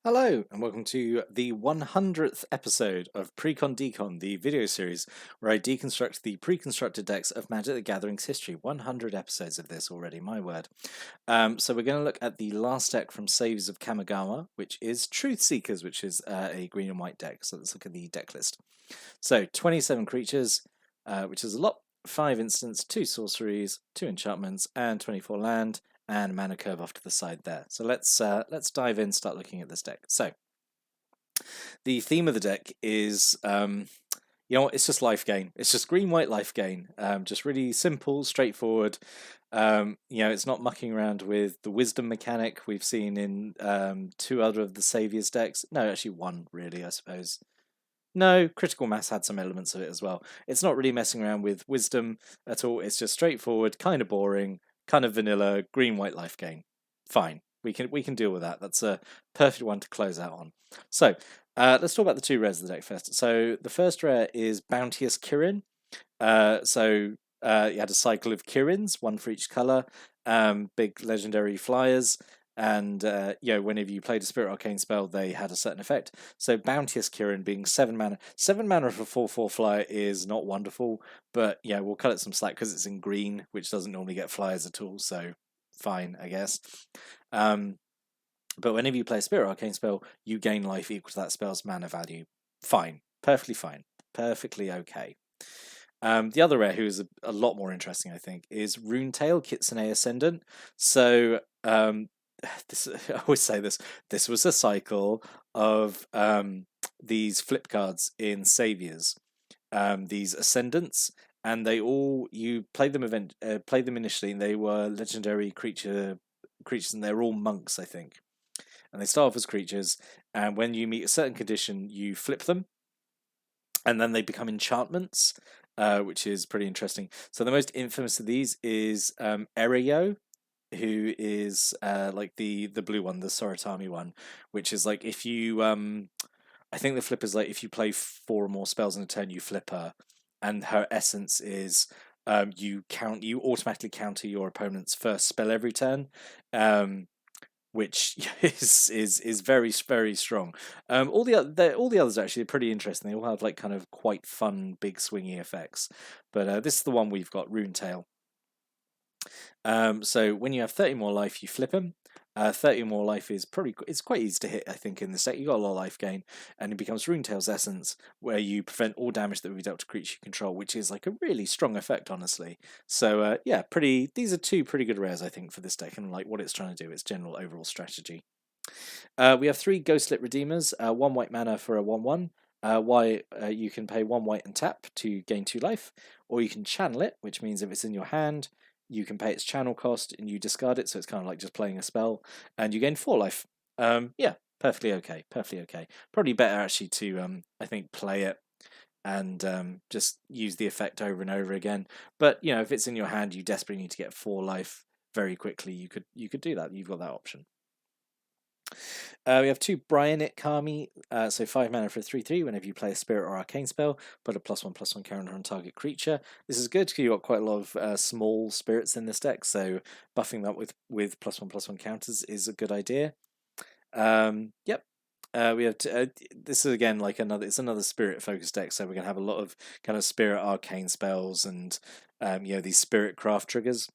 Hello, and welcome to the 100th episode of Precon Decon, the video series where I deconstruct the pre-constructed decks of Magic the Gathering's history. 100 episodes of this already, my word. So we're going to look at the last deck from Saviours of Kamigawa, which is Truth Seekers, which is a green and white deck. So let's look at the deck list. So 27 creatures, which is a lot. 5 instants, 2 sorceries, 2 enchantments, and 24 land, and mana curve off to the side there. So let's dive in, start looking at this deck. So the theme of the deck is it's just life gain. It's just green white life gain. Just really simple, straightforward. It's not mucking around with the wisdom mechanic we've seen in 2 other of the Saviours decks. No, actually 1 really, I suppose. No, critical mass had some elements of it as well. It's not really messing around with wisdom at all. It's just straightforward, kind of boring, kind of vanilla, green white life gain. Fine, we can deal with that. That's a perfect one to close out on. So let's talk about the 2 rares of the deck first. So the first rare is Bounteous Kirin. You had a cycle of Kirins, 1 for each color, big legendary flyers. And whenever you played a Spirit Arcane spell, they had a certain effect. So Bounteous Kirin being 7 mana. 7 mana for 4/4 flyer is not wonderful, but yeah, we'll cut it some slack because it's in green, which doesn't normally get flyers at all, so fine, I guess. But whenever you play a Spirit Arcane spell, you gain life equal to that spell's mana value. Fine. Perfectly fine. Perfectly okay. The other rare, who is a lot more interesting, I think, is Runetail Kitsune Ascendant. So I always say this. This was a cycle of these flip cards in Saviours, these Ascendants, and you played them initially, and they were legendary creatures, and they're all monks, I think. And they start off as creatures, and when you meet a certain condition, you flip them, and then they become enchantments, which is pretty interesting. So the most infamous of these is Ereo, who is like the blue one, the Soratami one, which is like if you I think the flip is like if you play 4 or more spells in a turn, you flip her, and her essence is you automatically counter your opponent's first spell every turn. Which is very very strong. All the others actually are pretty interesting. They all have like kind of quite fun big swingy effects, but this is the one we've got, Runetail. So when you have 30 more life, you flip him. 30 more life is it's quite easy to hit, I think, in this deck. You got a lot of life gain, and it becomes Runetail's Essence, where you prevent all damage that will be dealt to creature you control, which is like a really strong effect, honestly. So these are 2 pretty good rares, I think, for this deck, and like what it's trying to do, its general overall strategy. We have 3 Ghostlit Redeemers, 1 white mana for a 1/1. You can pay 1 white and tap to gain 2 life, or you can channel it, which means if it's in your hand, you can pay its channel cost and you discard it, so it's kind of like just playing a spell, and you gain 4 life. Perfectly okay, perfectly okay. Probably better actually to I think play it and just use the effect over and over again. But if it's in your hand, you desperately need to get 4 life very quickly. You could do that. You've got that option. We have 2 Bryonic Kami, so 5 mana for a 3/3. Whenever you play a Spirit or Arcane spell, put a +1/+1 counter on target creature. This is good because you've got quite a lot of small spirits in this deck, so buffing that with +1/+1 counters is a good idea. Yep. We have this is again like it's another spirit focused deck, so we're gonna have a lot of kind of spirit arcane spells and these spirit craft triggers.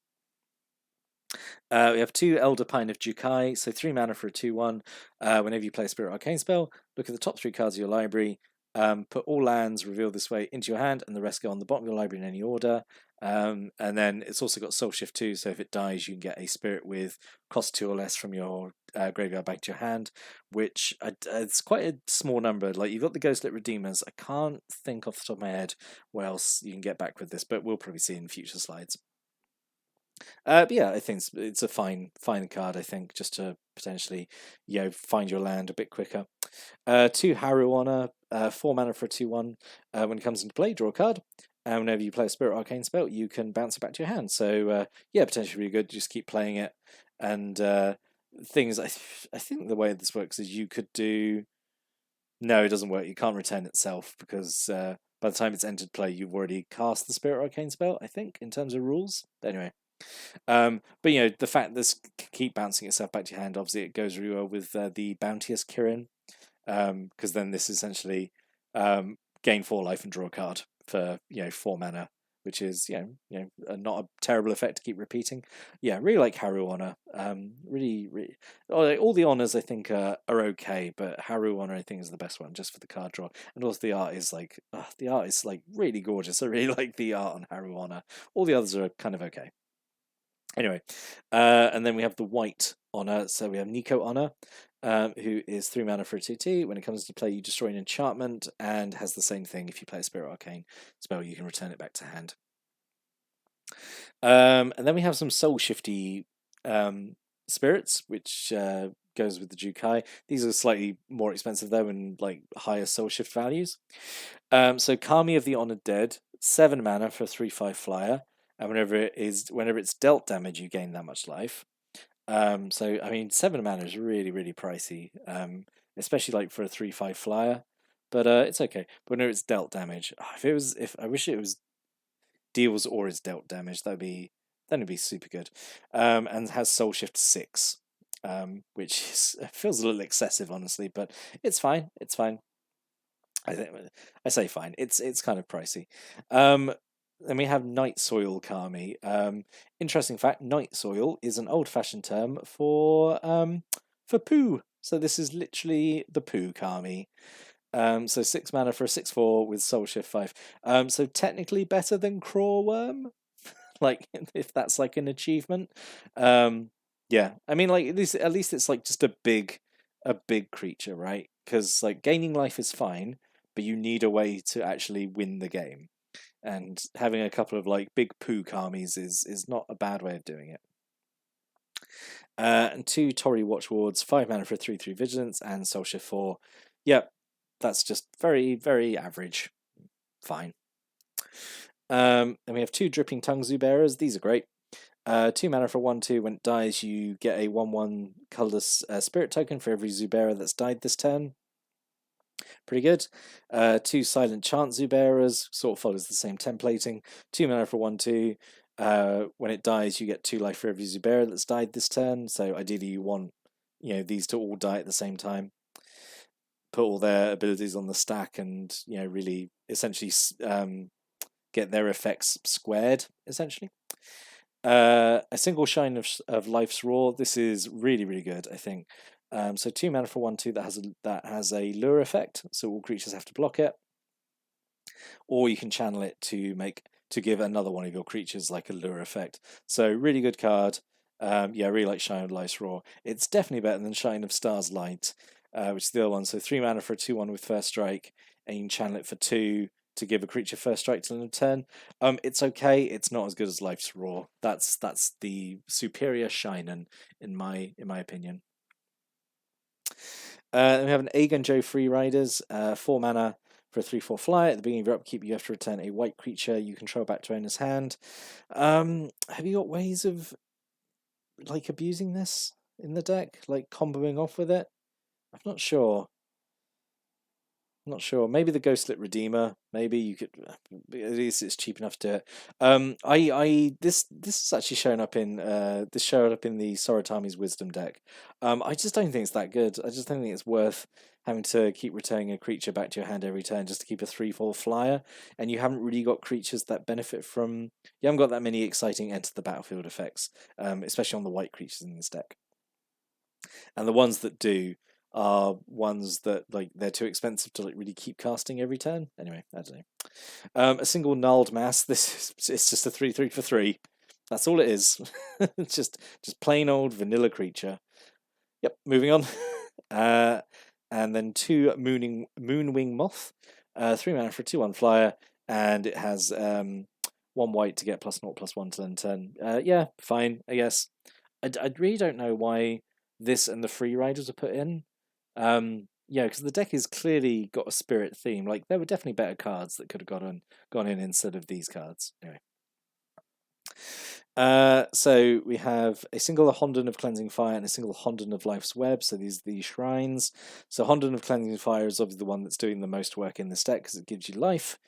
We have 2 Elder Pine of Jukai, so 3 mana for a 2/1. Whenever you play a Spirit Arcane spell, look at the top 3 cards of your library, put all lands revealed this way into your hand, and the rest go on the bottom of your library in any order. And then it's also got Soul Shift 2, so if it dies, you can get a spirit with cost 2 or less from your graveyard back to your hand, which it's quite a small number. Like, you've got the Ghostlit Redeemers. I can't think off the top of my head what else you can get back with this, but we'll probably see in future slides. But yeah, I think it's a fine card, I think, just to potentially, find your land a bit quicker. 2 Haru Honor, 4 mana for a 2/1. When it comes into play, draw a card. And whenever you play a Spirit Arcane spell, you can bounce it back to your hand. So potentially really good. Just keep playing it. And things, I think the way this works is you could do. No, it doesn't work. You can't return itself because by the time it's entered play, you've already cast the Spirit Arcane spell, I think, in terms of rules. But anyway. But you know, the fact this keep bouncing itself back to your hand, obviously it goes really well with the Bounteous Kirin, because then this essentially gain 4 life and draw a card for 4 mana, which is not a terrible effect to keep repeating. Yeah, really like Haru Honor. Really, all the honors I think are okay, but Haru Honor I think is the best one just for the card draw, and also the art is like really gorgeous. I really like the art on Haru Honor. All the others are kind of okay. Anyway, and then we have the white honor. So we have Nico Honor, who is 3 mana for a 2/2. When it comes to play, you destroy an enchantment and has the same thing. If you play a Spirit Arcane spell, you can return it back to hand. And then we have some soul shifty spirits, which goes with the Jukai. These are slightly more expensive though, and like higher soul shift values. So Kami of the Honored Dead, 7 mana for a 3/5 flyer, and whenever it's dealt damage, you gain that much life. So I mean, 7 mana is really really pricey, especially like for a 3/5 flyer. But it's okay. But whenever it's dealt damage, if I wish it was deals or is dealt damage, that'd be super good. And has Soul Shift 6, which feels a little excessive, honestly, but it's fine. It's fine. I say fine. It's kind of pricey. Then we have Night Soil Kami. Interesting fact: Night Soil is an old-fashioned term for poo. So this is literally the poo Kami. So 6 mana for a 6/4 with Soul Shift 5. So technically better than Craw Worm, like if that's like an achievement. Yeah, I mean, like at least it's like just a big creature, right? Because like gaining life is fine, but you need a way to actually win the game, and having a couple of like big poo Kamis is not a bad way of doing it. And 2 Tori Watchwards, 5 mana for a 3/3 Vigilance, and Soul Shift 4. Yep, that's just very, very average. Fine. And we have 2 Dripping Tongue Zubearers. These are great. 2 mana for 1/2. When it dies, you get a 1/1 colorless spirit token for every Zubearer that's died this turn. Pretty good. 2 Silent Chant Zubearers. Sort of follows the same templating. 2 mana for 1/2. When it dies, you get 2 life for every Zubearer that's died this turn. So ideally, you want these to all die at the same time. Put all their abilities on the stack, and really essentially get their effects squared. Essentially, a single Shine of Life's Roar. This is really really good, I think. So 2 mana for 1/2 that has a lure effect, so all creatures have to block it, or you can channel it to give another one of your creatures like a lure effect. So really good card. I really like Shine of Life's Roar. It's definitely better than Shine of Stars Light, which is the other one. So 3 mana for a 2/1 with First Strike, and you can channel it for 2 to give a creature First Strike till end of turn. It's okay. It's not as good as Life's Roar. That's the superior Shinen in my opinion. We have an Aegon Joe Free Riders, 4 mana for a 3/4 flyer. At the beginning of your upkeep, you have to return a white creature you control back to owner's hand. Have you got ways of like abusing this in the deck, like comboing off with it? I'm not sure. Not sure. Maybe the Ghostlit Redeemer. Maybe you could. At least it's cheap enough to do it. This is actually shown up in this showed up in the Soratami's Wisdom deck. I just don't think it's that good. I just don't think it's worth having to keep returning a creature back to your hand every turn just to keep a 3/4 flyer. And you haven't really got creatures that benefit from. You haven't got that many exciting enter the battlefield effects, especially on the white creatures in this deck. And the ones that do are ones that like they're too expensive to like really keep casting every turn. Anyway, I don't know. A single Gnarled Mass. It's just a 3/3 for 3. That's all it is. It's just plain old vanilla creature. Yep. Moving on. And then 2 Moonwing Moth. 3 mana for a 2/1 flyer, and it has 1 white to get +0/+1 till end turn. Yeah, fine, I guess. I really don't know why this and the Free Riders are put in. Because the deck is clearly got a spirit theme. Like there were definitely better cards that could have gone in instead of these cards. Anyway. So we have a single Honden of Cleansing Fire and a single Honden of Life's Web. So these are the shrines. So Honden of Cleansing Fire is obviously the one that's doing the most work in this deck because it gives you life.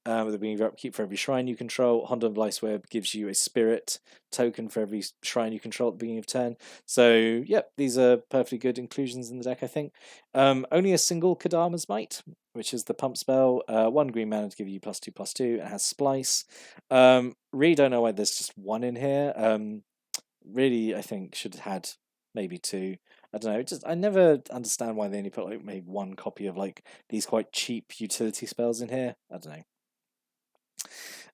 With the beginning of your upkeep for every shrine you control. Honda of Life's Web gives you a spirit token for every shrine you control at the beginning of turn. So, yep, these are perfectly good inclusions in the deck, I think. Only a single Kadama's Might, which is the pump spell. 1 green mana to give you +2/+2. It has Splice. Really don't know why there's just one in here. Really, I think should have had maybe two. I don't know. I never understand why they only put like maybe one copy of like these quite cheap utility spells in here. I don't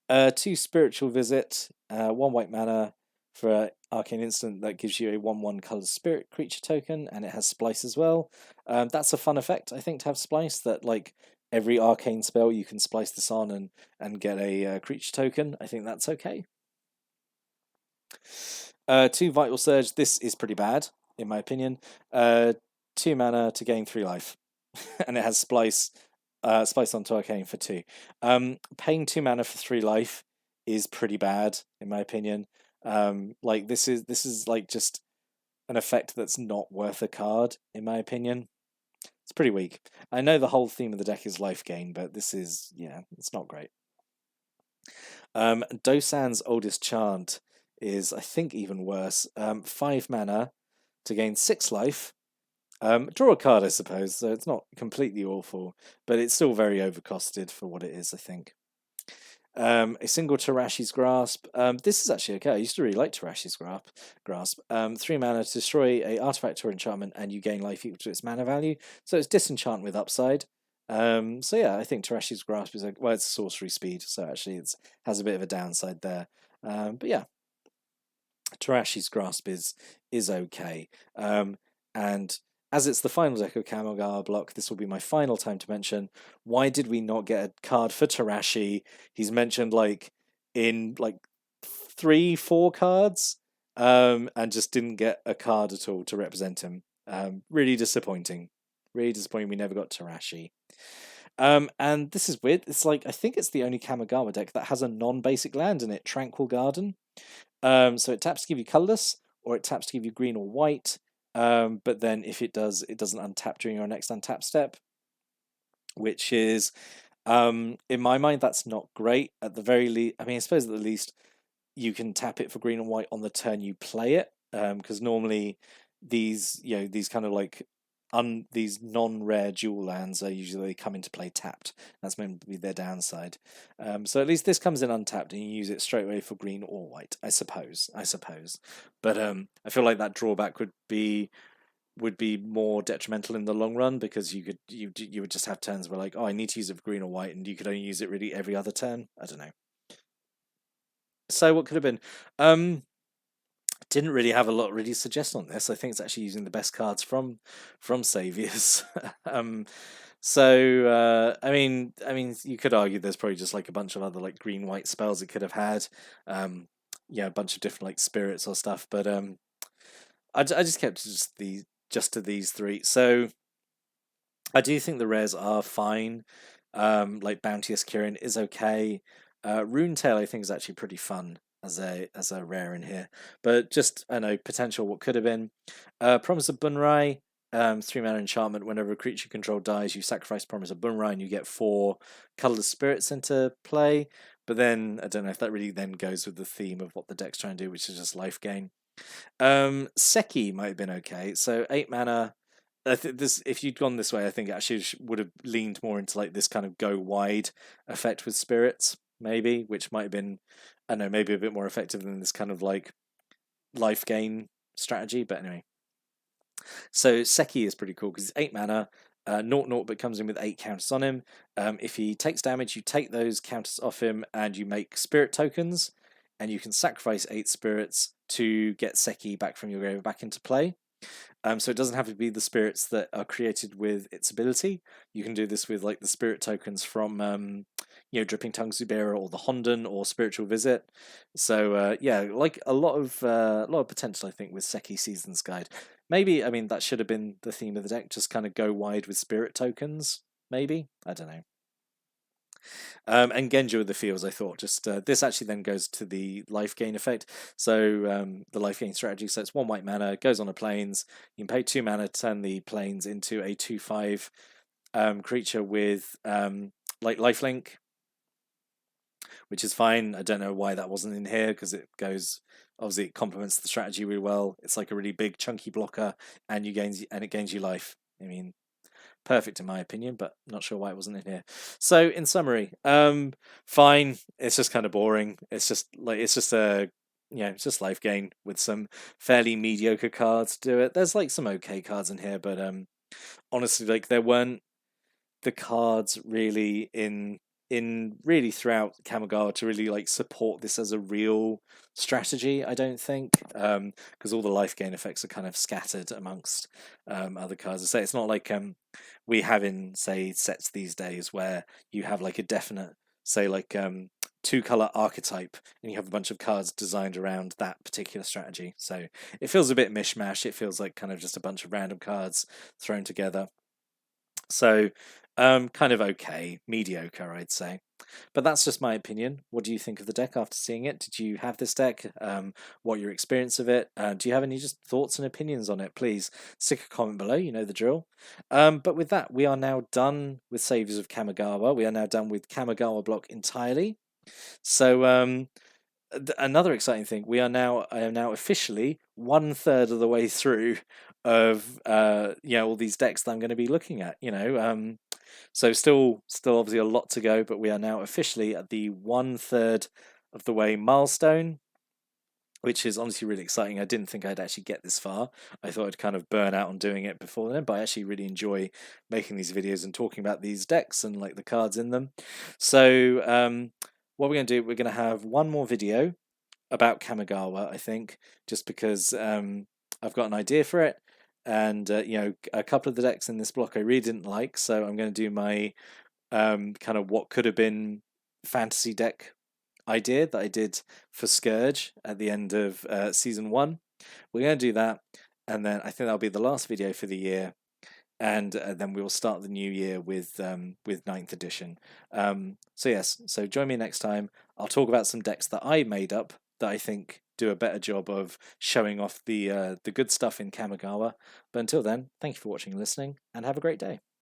know. 2 Spiritual Visit, 1 white mana for an arcane instant that gives you a 1/1 colored spirit creature token, and it has Splice as well. That's a fun effect, I think, to have Splice. That like every arcane spell you can splice this on and get a creature token. I think that's okay. 2 Vital Surge. This is pretty bad, in my opinion. 2 mana to gain 3 life, and it has Splice. Splice onto Arcane for 2. Paying 2 mana for 3 life is pretty bad, in my opinion. Like this is like just an effect that's not worth a card, in my opinion. It's pretty weak. I know the whole theme of the deck is life gain, but this is, yeah, it's not great. Dosan's Oldest Chant is, I think, even worse. 5 mana to gain 6 life. Draw a card, I suppose, so it's not completely awful, but it's still very overcosted for what it is, I think. A single Tarashi's Grasp. This is actually okay. I used to really like Tarashi's Grasp. 3 mana to destroy a artifact or enchantment, and you gain life equal to its mana value. So it's disenchant with upside. So yeah, I think Tarashi's Grasp is well, it's sorcery speed, so actually it has a bit of a downside there. But yeah, Tarashi's Grasp is okay. And as it's the final deck of Kamigawa block, this will be my final time to mention, why did we not get a card for Tarashi? He's mentioned like in like 3-4 cards, and just didn't get a card at all to represent him. Really disappointing. Really disappointing we never got Tarashi. And this is weird. It's like I think it's the only Kamigawa deck that has a non-basic land in it, Tranquil Garden. So it taps to give you colorless, or it taps to give you green or white. But then if it does, it doesn't untap during your next untap step, which is, in my mind, that's not great. At the very least, I mean, I suppose at the least you can tap it for green and white on the turn you play it, because normally these kind of like these non-rare dual lands are usually come into play tapped. That's meant to be their downside. So at least this comes in untapped and you use it straight away for green or white, I suppose. But I feel like that drawback would be more detrimental in the long run, because you would just have turns where like, oh, I need to use it for green or white, and you could only use it really every other turn. I don't know. So what could have been? Didn't really have a lot really to suggest on this. I think it's actually using the best cards from Saviours. I mean, you could argue there's probably just like a bunch of other like green white spells it could have had. Yeah, a bunch of different like spirits or stuff. But I just kept to these 3. So I do think the rares are fine. Like Bounteous Kirin is okay. Runetail I think is actually pretty fun as a rare in here, but just I know potential what could have been. Promise of Bunrai, 3 mana enchantment. Whenever a creature you control dies, you sacrifice Promise of Bunrai and you get 4 colorless spirits into play. But then I don't know if that really then goes with the theme of what the deck's trying to do, which is just life gain. Seki might have been okay. So 8 mana. If you'd gone this way, I think it actually would have leaned more into like this kind of go wide effect with spirits, maybe, which might have been, I don't know, maybe a bit more effective than this kind of like life gain strategy. But anyway, so Seki is pretty cool because it's 8 mana, 0/0, but comes in with 8 counters on him. If he takes damage, you take those counters off him and you make spirit tokens, and you can sacrifice 8 spirits to get Seki back from your grave back into play. So it doesn't have to be the spirits that are created with its ability. You can do this with like the spirit tokens from Dripping Tongue Zubera or the Hondan or Spiritual Visit. So yeah, like a lot of potential I think with Seki Season's Guide. Maybe I mean that should have been the theme of the deck, just kind of go wide with spirit tokens. Maybe, I don't know. And Genja with the Fields, I thought. Just this actually then goes to the life gain effect. So the life gain strategy. So it's 1 white mana, goes on a plains. You can pay 2 mana to turn the plains into a 2/5 creature with like lifelink. which is fine. I don't know why that wasn't in here because obviously it complements the strategy really well. It's like a really big chunky blocker, and it gains you life. I mean, perfect in my opinion, but not sure why it wasn't in here. So in summary, fine. It's just kind of boring. It's just life gain with some fairly mediocre cards to do it. There's like some okay cards in here, but honestly, like there weren't the cards really in really throughout Kamigawa to really like support this as a real strategy. I don't think, because all the life gain effects are kind of scattered amongst other cards. I say it's not like we have in say sets these days where you have like a definite say like 2-color archetype and you have a bunch of cards designed around that particular strategy. So it feels a bit mishmash. It feels like kind of just a bunch of random cards thrown together. So, kind of okay, mediocre, I'd say. But that's just my opinion. What do you think of the deck after seeing it? Did you have this deck? What your experience of it? Do you have any just thoughts and opinions on it? Please stick a comment below. You know the drill. But with that, we are now done with Saviours of Kamigawa. We are now done with Kamigawa block entirely. So, another exciting thing, I am now officially 1/3 of the way through of all these decks that I'm going to be looking at. So still obviously a lot to go, but we are now officially at the 1/3 of the way milestone, which is honestly really exciting. I didn't think I'd actually get this far. I thought I'd kind of burn out on doing it before then, but I actually really enjoy making these videos and talking about these decks and like the cards in them. So what we're going to do, we're going to have one more video about Kamigawa, I think, just because I've got an idea for it. And, a couple of the decks in this block I really didn't like, so I'm going to do my kind of what could have been fantasy deck idea that I did for Scourge at the end of Season 1. We're going to do that, and then I think that'll be the last video for the year. And then we will start the new year with 9th edition. So yes, so join me next time. I'll talk about some decks that I made up that I think do a better job of showing off the good stuff in Kamigawa. But until then, thank you for watching and listening, and have a great day.